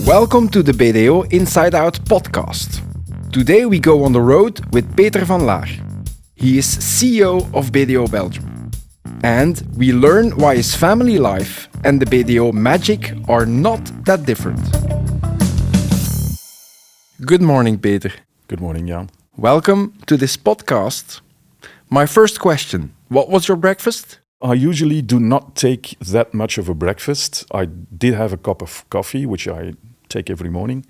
Welcome to the BDO Inside Out podcast. Today we go on the road with Peter van Laer. He is CEO of BDO Belgium. And we learn why his family life and the BDO magic are not that different. Good morning, Peter. Good morning, Jan. Welcome to this podcast. My first question, what was your breakfast? I usually do not take that much of a breakfast. I did have a cup of coffee, which I take every morning.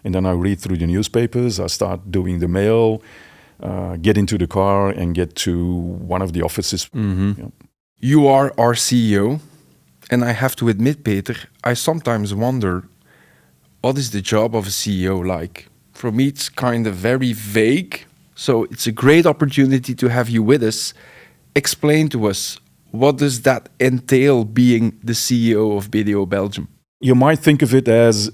And then I read through the newspapers. I start doing the mail, get into the car and get to one of the offices. Mm-hmm. Yeah. You are our CEO. And I have to admit, Peter, I sometimes wonder, what is the job of a CEO like? For me, it's kind of very vague. So it's a great opportunity to have you with us. Explain to us, what does that entail being the CEO of BDO Belgium? You might think of it as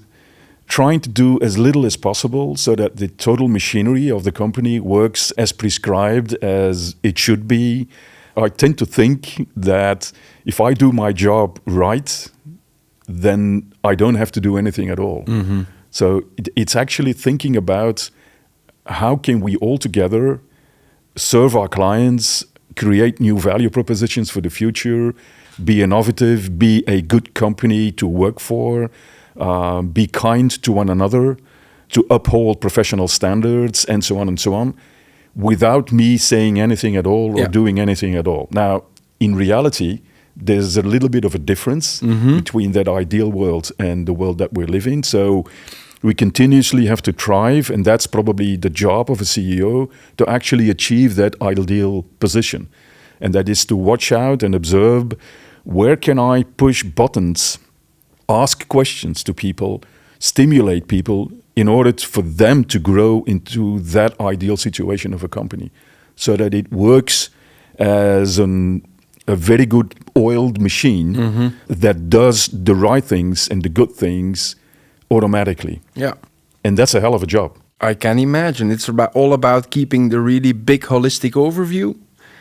trying to do as little as possible so that the total machinery of the company works as prescribed as it should be. I tend to think that if I do my job right, then I don't have to do anything at all. Mm-hmm. So it's actually thinking about how can we all together serve our clients, create new value propositions for the future, be innovative, be a good company to work for, be kind to one another, to uphold professional standards, and so on, without me saying anything at all or doing anything at all. Now, in reality, there's a little bit of a difference between that ideal world and the world that we're living. So we continuously have to thrive, and that's probably the job of a CEO, to actually achieve that ideal position. And that is to watch out and observe, where can I push buttons, ask questions to people, stimulate people in order for them to grow into that ideal situation of a company, so that it works as a very good oiled machine that does the right things and the good things automatically. Yeah. And that's a hell of a job. I can imagine. It's all about keeping the really big holistic overview.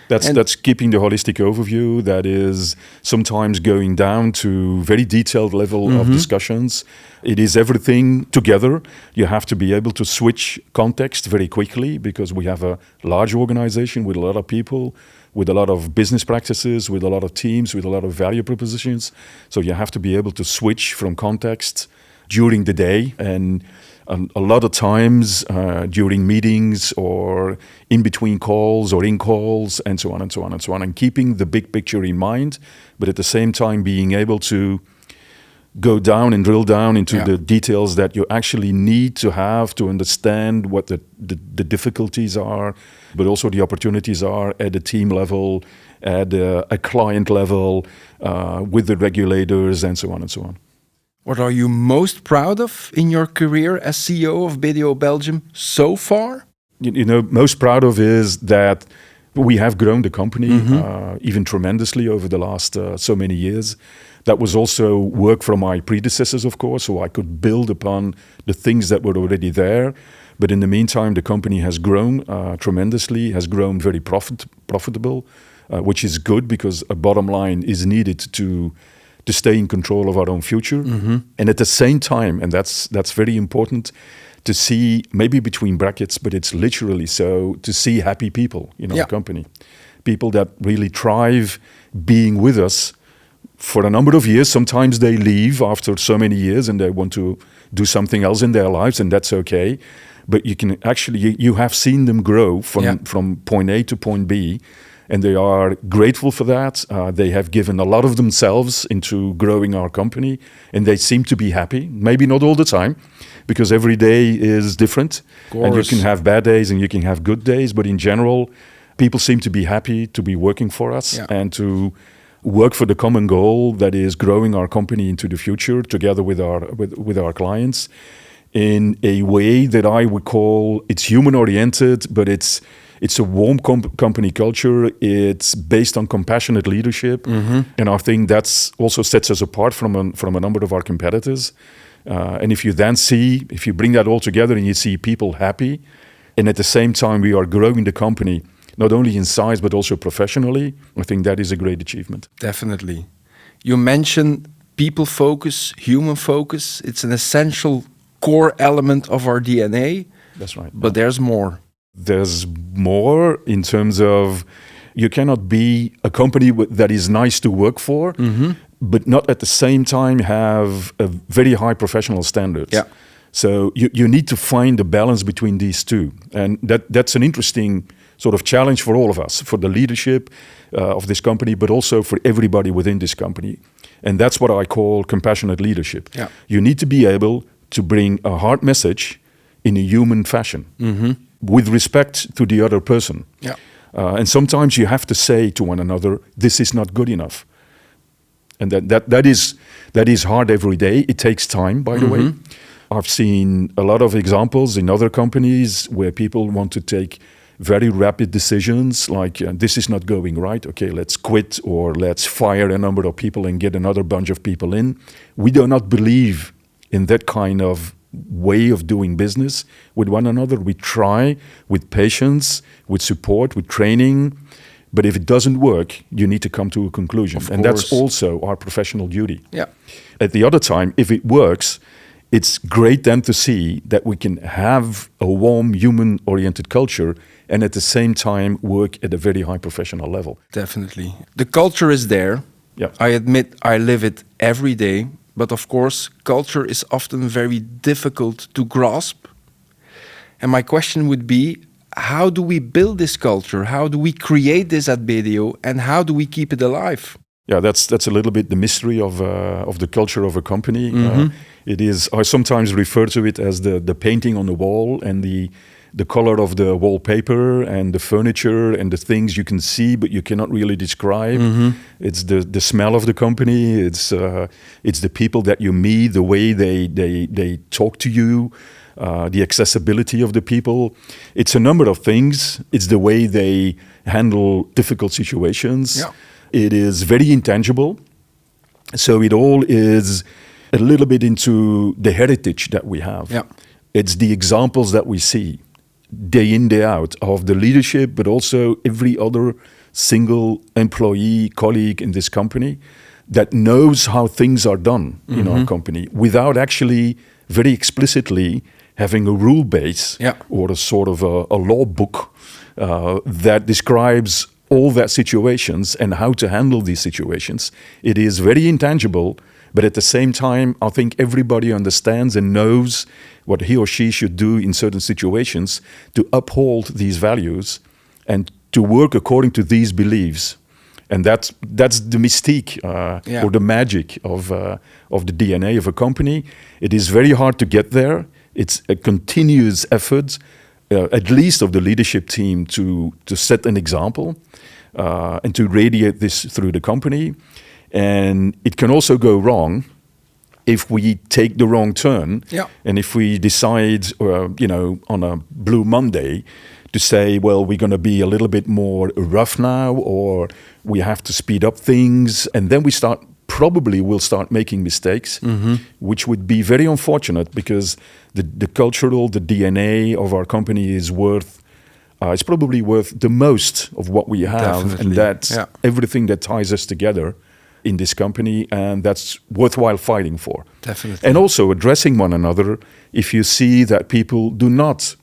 That's keeping the holistic overview. That is sometimes going down to very detailed level of discussions. It is everything together. You have to be able to switch context very quickly, because we have a large organization with a lot of people, with a lot of business practices, with a lot of teams, with a lot of value propositions. So you have to be able to switch from context during the day, and a lot of times during meetings or in between calls or in calls, and so on, and keeping the big picture in mind, but at the same time being able to go down and drill down into the details that you actually need to have to understand what the difficulties are, but also the opportunities are at the team level, at a client level, with the regulators, and so on. What are you most proud of in your career as CEO of BDO Belgium so far? You know, most proud of is that we have grown the company even tremendously over the last so many years. That was also work from my predecessors, of course, so I could build upon the things that were already there. But in the meantime, the company has grown tremendously, has grown very profitable, which is good, because a bottom line is needed to stay in control of our own future. And at the same time, and that's very important, to see, maybe between brackets, but it's literally so, to see happy people in our company. People that really thrive being with us for a number of years. Sometimes they leave after so many years and they want to do something else in their lives, and that's okay. But you can actually, you have seen them grow from point A to point B, and they are grateful for that. They have given a lot of themselves into growing our company, and they seem to be happy. Maybe not all the time, because every day is different. And you can have bad days and you can have good days, but in general, people seem to be happy to be working for us and to work for the common goal that is growing our company into the future together with our clients in a way that I would call, it's human-oriented, but it's a warm company culture. It's based on compassionate leadership, and I think that's also sets us apart from a number of our competitors. And if you bring that all together and you see people happy, and at the same time we are growing the company not only in size but also professionally, I think that is a great achievement. Definitely. You mentioned people focus, human focus. It's an essential core element of our DNA. That's right. But there's more. There's more in terms of you cannot be a company that is nice to work for, but not at the same time have a very high professional standards. Yeah. So you need to find a balance between these two. And that's an interesting sort of challenge for all of us, for the leadership of this company, but also for everybody within this company. And that's what I call compassionate leadership. Yeah. You need to be able to bring a hard message in a human fashion, with respect to the other person. Yeah. And sometimes you have to say to one another, this is not good enough. And that is hard every day. It takes time, by the way. I've seen a lot of examples in other companies where people want to take very rapid decisions, like this is not going right. Okay, let's quit or let's fire a number of people and get another bunch of people in. We do not believe in that kind of way of doing business with one another. We try with patience, with support, with training. But if it doesn't work, you need to come to a conclusion. And that's also our professional duty. Yeah. At the other time, if it works, it's great then to see that we can have a warm, human-oriented culture and at the same time work at a very high professional level. Definitely. The culture is there. Yeah. I admit I live it every day. But of course, culture is often very difficult to grasp. And my question would be, how do we build this culture? How do we create this at BDO? And how do we keep it alive? Yeah, that's a little bit the mystery of the culture of a company. It is. I sometimes refer to it as the painting on the wall and the color of the wallpaper and the furniture and the things you can see but you cannot really describe. It's the smell of the company. It's the people that you meet, the way they talk to you, the accessibility of the people. It's a number of things. It's the way they handle difficult situations. Yeah. It is very intangible. So it all is a little bit into the heritage that we have. Yeah. It's the examples that we see day in, day out of the leadership, but also every other single employee, colleague in this company that knows how things are done in our company without actually very explicitly having a rule base or a sort of a law book that describes all that situations and how to handle these situations. It is very intangible, but at the same time, I think everybody understands and knows what he or she should do in certain situations to uphold these values and to work according to these beliefs. And that's the mystique or the magic of the DNA of a company. It is very hard to get there. It's a continuous effort, at least of the leadership team, to set an example and to radiate this through the company. And it can also go wrong if we take the wrong turn. Yeah. And if we decide, on a Blue Monday to say, well, we're going to be a little bit more rough now, or we have to speed up things. And then we'll start making mistakes, which would be very unfortunate because the DNA of our company is it's probably worth the most of what we have. Definitely. And that's everything that ties us together in this company, and that's worthwhile fighting for. Definitely. And also addressing one another if you see that people do not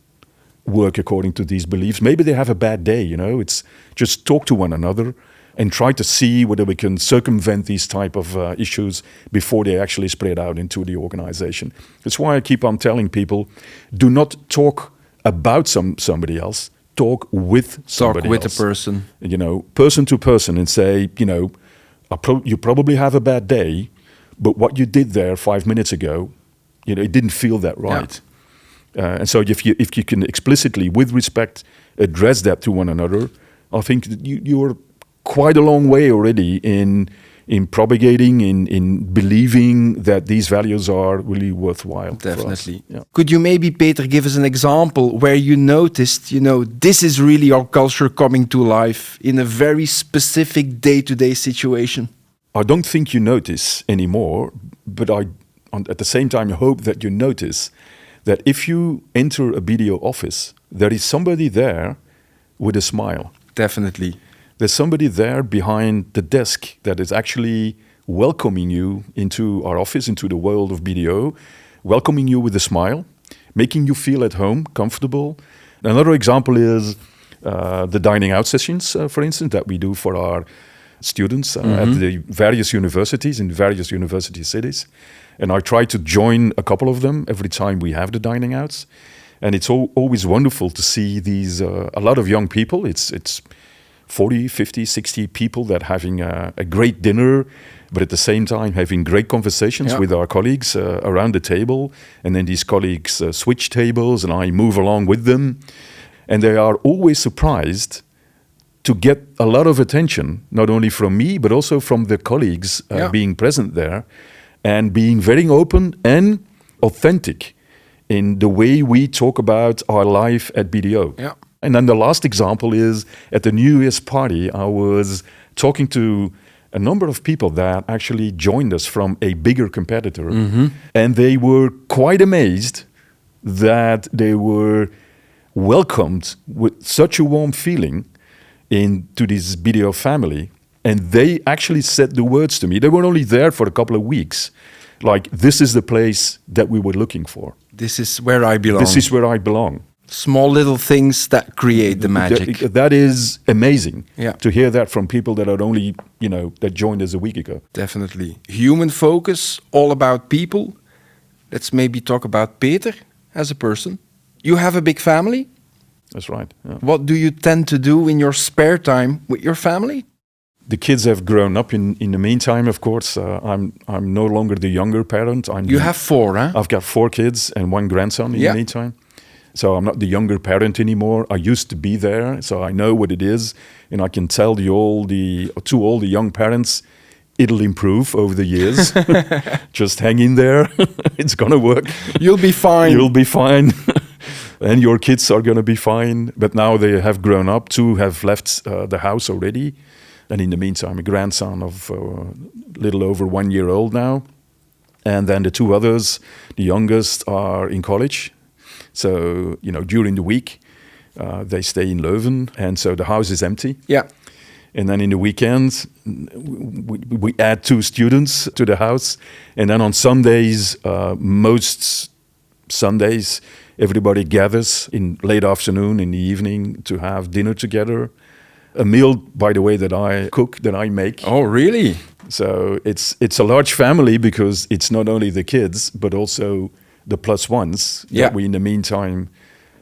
work according to these beliefs. Maybe they have a bad day, It's just talk to one another and try to see whether we can circumvent these type of issues before they actually spread out into the organization. That's why I keep on telling people, do not talk about somebody else, talk with somebody else. Talk with a person. Person to person, and say, you probably have a bad day, but what you did there 5 minutes ago, it didn't feel that right. Yeah. And so if you can explicitly, with respect, address that to one another, I think that you're quite a long way already in propagating, in believing that these values are really worthwhile. Definitely. Yeah. Could you maybe, Peter, give us an example where you noticed, this is really our culture coming to life in a very specific day-to-day situation? I don't think you notice anymore, but at the same time, I hope that you notice that if you enter a BDO office, there is somebody there with a smile. Definitely. There's somebody there behind the desk that is actually welcoming you into our office, into the world of BDO, welcoming you with a smile, making you feel at home, comfortable. Another example is the dining out sessions, for instance, that we do for our students at the various universities in various university cities. And I try to join a couple of them every time we have the dining outs. And it's always wonderful to see these, a lot of young people. It's 40, 50, 60 people that having a great dinner, but at the same time having great conversations with our colleagues around the table. And then these colleagues switch tables and I move along with them. And they are always surprised to get a lot of attention, not only from me, but also from the colleagues being present there and being very open and authentic in the way we talk about our life at BDO. Yeah. And then the last example is at the New Year's party, I was talking to a number of people that actually joined us from a bigger competitor. And they were quite amazed that they were welcomed with such a warm feeling into this BDO family. And they actually said the words to me. They were only there for a couple of weeks. Like, this is the place that we were looking for. This is where I belong. This is where I belong. Small little things that create the magic. That is amazing to hear that from people that are only, that joined us a week ago. Definitely. Human focus, all about people. Let's maybe talk about Peter as a person. You have a big family. That's right. Yeah. What do you tend to do in your spare time with your family? The kids have grown up in the meantime, of course. I'm no longer the younger parent. You have 4, huh? I've got 4 kids and 1 grandson in the meantime. So I'm not the younger parent anymore. I used to be there, so I know what it is. And I can tell to all the young parents, it'll improve over the years. Just hang in there. It's going to work. You'll be fine. You'll be fine. And your kids are going to be fine. But now they have grown up. 2 have left the house already. And in the meantime, a grandson of a little over 1 year old now. And then the 2 others, the youngest, are in college. So, during the week, they stay in Leuven. And so the house is empty. Yeah. And then in the weekends, we add 2 students to the house. And then on Sundays, most Sundays, everybody gathers in late afternoon, in the evening, to have dinner together. A meal, by the way, that I cook, that I make. Oh, really? So it's a large family because it's not only the kids, but also the plus ones that we, in the meantime,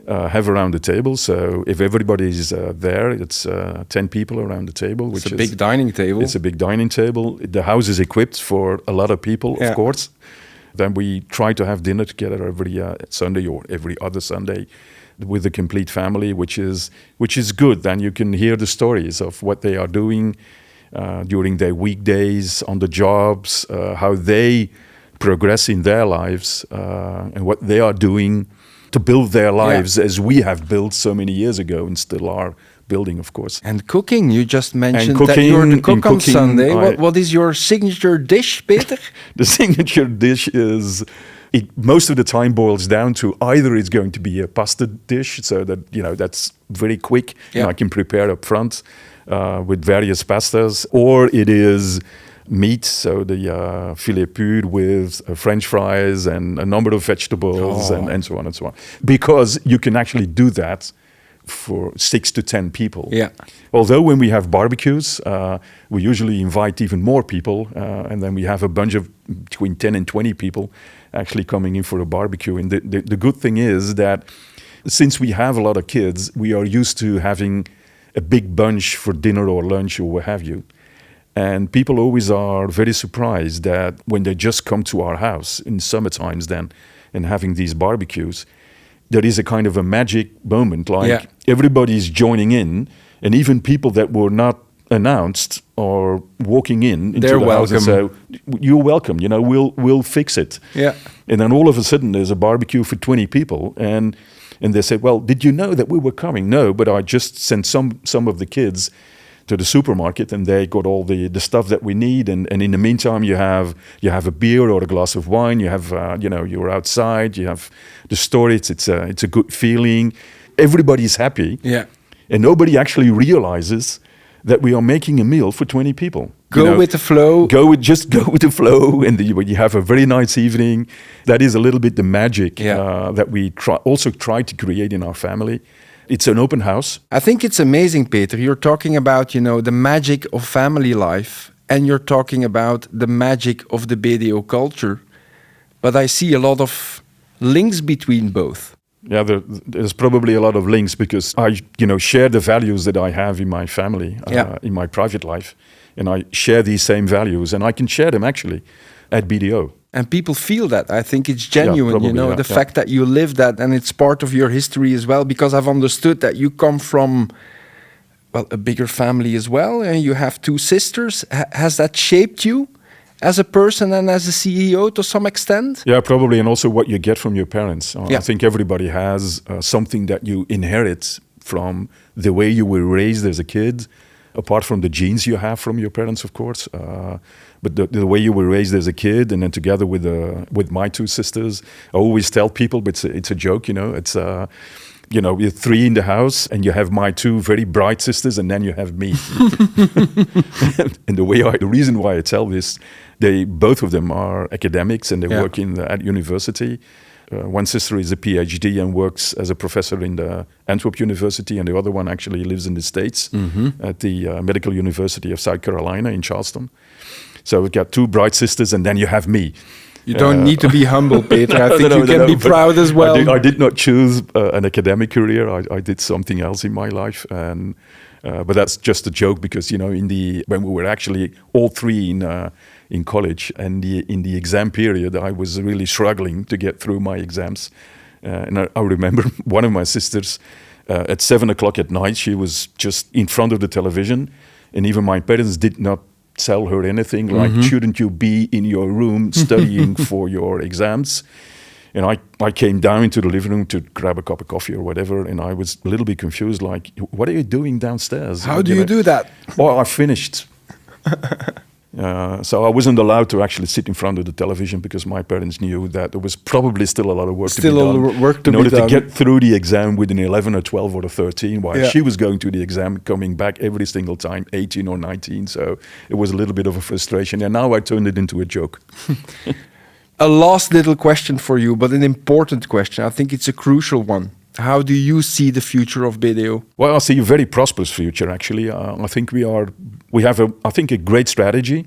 have around the table. So if everybody's there, it's 10 people around the table. Which is a big dining table. It's a big dining table. The house is equipped for a lot of people, of course. Then we try to have dinner together every Sunday or every other Sunday with the complete family, which is good. Then you can hear the stories of what they are doing during their weekdays, on the jobs, how they progress in their lives, and what they are doing to build their lives as we have built so many years ago and still are building, of course. And cooking, you just mentioned that you're the cook on Sunday. What is your signature dish, Peter? The signature dish is... It most of the time boils down to either it's going to be a pasta dish, so that that's very quick and I can prepare up front with various pastas, or it is meat, so the filet pur with French fries and a number of vegetables and so on and so on. Because you can actually do that for 6 to 10 people. Yeah. Although when we have barbecues, we usually invite even more people, and then we have a bunch of between 10 and 20 people actually coming in for a barbecue. And the good thing is that since we have a lot of kids, we are used to having a big bunch for dinner or lunch or what have you. And people always are very surprised that when they just come to our house in summer times then and having these barbecues, there is a kind of a magic moment, like everybody's joining in, and even people that were not announced are walking into They're the house and say, "You're welcome. We'll fix it." Yeah. And then all of a sudden, there's a barbecue for 20 people, and they say, "Well, did you know that we were coming?" "No, but I just sent some of the kids to the supermarket, and they got all the stuff that we need. And in the meantime, you have a beer or a glass of wine. You have you're outside. You have the story. It's a good feeling. Everybody's happy. Yeah, and nobody actually realizes that we are making a meal for 20 people. Go with the flow. Just go with the flow, and you have a very nice evening. That is a little bit the magic that we try to create in our family. It's an open house. I think it's amazing, Peter. You're talking about, the magic of family life, and you're talking about the magic of the BDO culture. But I see a lot of links between both. Yeah, there's probably a lot of links because I, share the values that I have in my family, in my private life, and I share these same values, and I can share them actually at BDO. And people feel that. I think it's genuine, probably, the fact that you live that, and it's part of your history as well, because I've understood that you come from, a bigger family as well, and you have 2 sisters. Has that shaped you as a person and as a CEO to some extent? Yeah, probably, and also what you get from your parents. I think everybody has something that you inherit from the way you were raised as a kid, apart from the genes you have from your parents, of course. But the way you were raised as a kid, and then together with my 2 sisters, I always tell people, but it's a joke, it's you're 3 in the house, and you have my 2 very bright sisters, and then you have me. And the reason why I tell this, both of them are academics, and they work at university. One sister is a PhD and works as a professor in the Antwerp University, and the other one actually lives in the States at the Medical University of South Carolina in Charleston. So we've got 2 bright sisters, and then you have me. You don't need to be humble, Peter. I think you can be proud as well. I did not choose an academic career. I did something else in my life, and but that's just a joke because when we were actually all 3 in college, and in the exam period, I was really struggling to get through my exams. And I remember one of my sisters at 7:00 at night. She was just in front of the television, and even my parents did not tell her anything like, shouldn't you be in your room studying for your exams? And I came down into the living room to grab a cup of coffee or whatever, and I was a little bit confused, like, what are you doing downstairs? How do you do that? Well, I finished. So I wasn't allowed to actually sit in front of the television because my parents knew that there was probably still a lot of work to be done in order to get through the exam with an 11 or 12 or a 13, while she was going to the exam, coming back every single time, 18 or 19. So it was a little bit of a frustration. And now I turned it into a joke. A last little question for you, but an important question. I think it's a crucial one. How do you see the future of BDO? Well, I see a very prosperous future, actually. I think we have a great strategy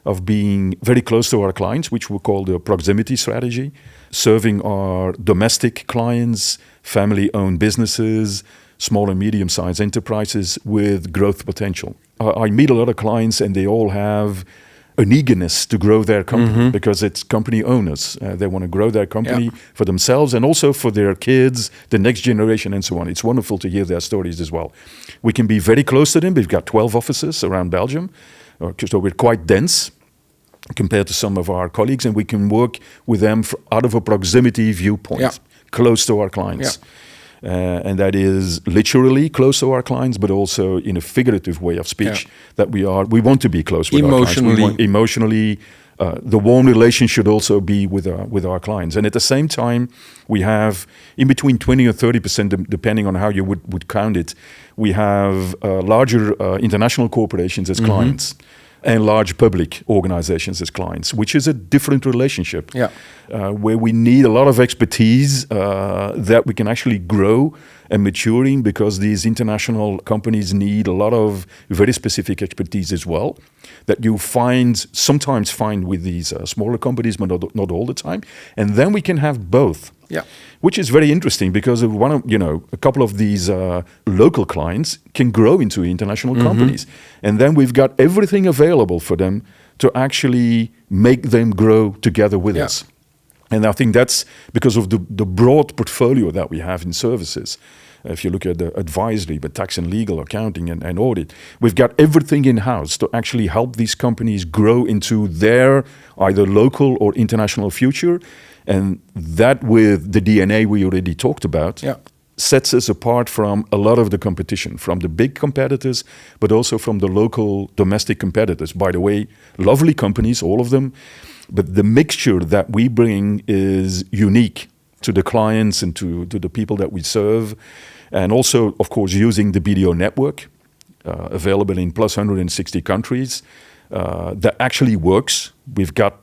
of being very close to our clients, which we call the proximity strategy, serving our domestic clients, family-owned businesses, small and medium-sized enterprises with growth potential. I meet a lot of clients, and they all have an eagerness to grow their company because it's company owners. They want to grow their company for themselves and also for their kids, the next generation, and so on. It's wonderful to hear their stories as well. We can be very close to them. We've got 12 offices around Belgium, so we're quite dense compared to some of our colleagues, and we can work with them out of a proximity viewpoint, close to our clients. And that is literally close to our clients, but also in a figurative way of speech that we want to be close with our clients. Emotionally, the warm relation should also be with our clients. And at the same time, we have in between 20 or 30%, depending on how you would count it, we have larger international corporations as clients and large public organizations as clients, which is a different relationship where we need a lot of expertise that we can actually grow and maturing because these international companies need a lot of very specific expertise as well that you sometimes find with these smaller companies, but not all the time. And then we can have both. Which is very interesting because a couple of these local clients can grow into international companies. And then we've got everything available for them to actually make them grow together with us. And I think that's because of the broad portfolio that we have in services. If you look at the advisory, but tax and legal, accounting and audit, we've got everything in-house to actually help these companies grow into their either local or international future. And that, with the DNA we already talked about, sets us apart from a lot of the competition, from the big competitors, but also from the local domestic competitors. By the way, lovely companies, all of them, but the mixture that we bring is unique to the clients and to the people that we serve. And also, of course, using the BDO network available in plus 160 countries, that actually works. We've got,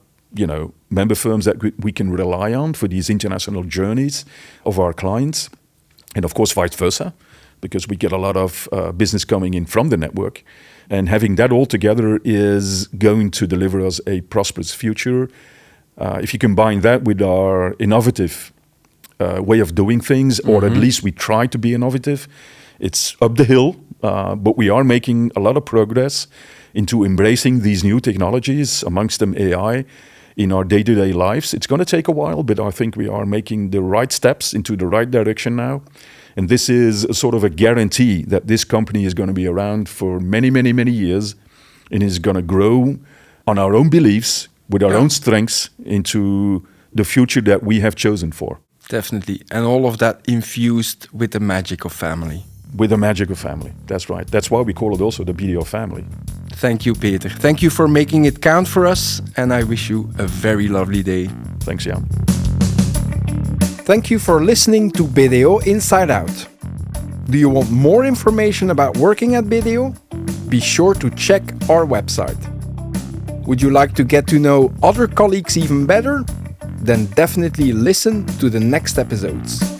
member firms that we can rely on for these international journeys of our clients. And of course, vice versa, because we get a lot of business coming in from the network. And having that all together is going to deliver us a prosperous future. If you combine that with our innovative way of doing things, or at least we try to be innovative, it's up the hill, but we are making a lot of progress into embracing these new technologies, amongst them AI, in our day-to-day lives. It's going to take a while, but I think we are making the right steps into the right direction now. And this is a sort of a guarantee that this company is going to be around for many, many, many years and is going to grow on our own beliefs, with our own strengths, into the future that we have chosen for. Definitely. And all of that infused with the magic of family. With the magic of family. That's right. That's why we call it also the BDO family. Thank you, Peter. Thank you for making it count for us. And I wish you a very lovely day. Thanks, Jan. Thank you for listening to BDO Inside Out. Do you want more information about working at BDO? Be sure to check our website. Would you like to get to know other colleagues even better? Then definitely listen to the next episodes.